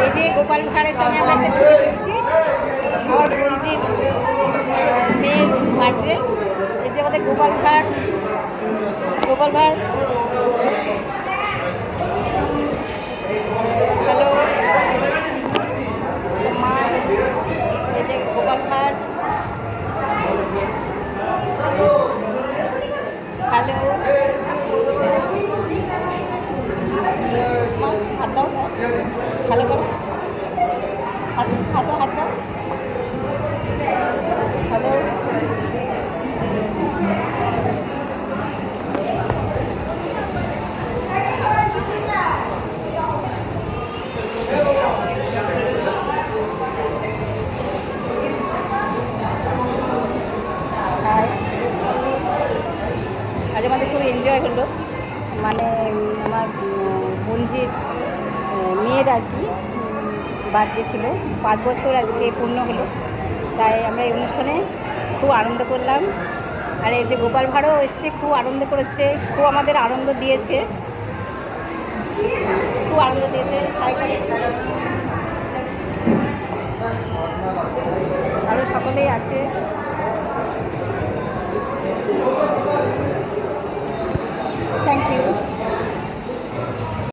এই যে গোপাল ভাঁড়ের সঙ্গে আমরা একটা ছবি তুলছি, আমার বোনজির মেয়ের বার্থডে। এই যে আমাদের গোপাল ভাঁড়, গোপাল ভাঁড় হ্যালো মা, এই যে গোপাল ভাঁড় হ্যালো, হাত দাও, ভালো করো, হাত হাত হাত দাও, হ্যালো। আজ আমাদের খুব এনজয় হলো, মানে আমার বোনজির মেয়ের আর কি বার্থডে ছিল, 5 বছর আজকে পূর্ণ হলো, তাই আমরা এই অনুষ্ঠানে খুব আনন্দ করলাম। আর এই যে গোপাল ভাঁড়ও এসছে, খুব আনন্দ করেছে, খুব আমাদের আনন্দ দিয়েছে, খুব আনন্দ দিয়েছে। আরও সকলেই আছে।